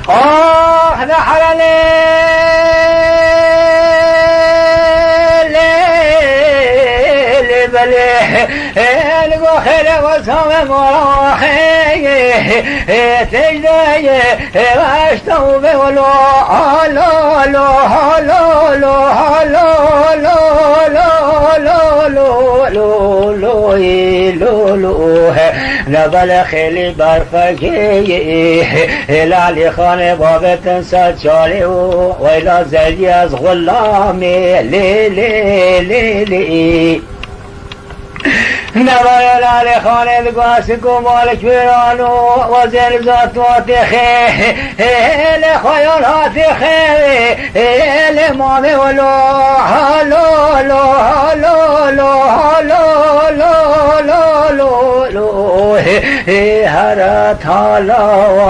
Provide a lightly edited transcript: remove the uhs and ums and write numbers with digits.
نحر بليه البخيل وسام مراحي تجدي واشتو بولو لو لو لو لو لو لو لو نبل خيلي برفكي الى خان باب تنسى شاري وإلى زلياز غلامي لي لي لي لي نبايا لالي خاني دقاسكو مالك بيرانو وزير ذات واتخي لخيالات خيري لمامي ولو هلو لو هلو لو هلو لو لو لو هرات هلا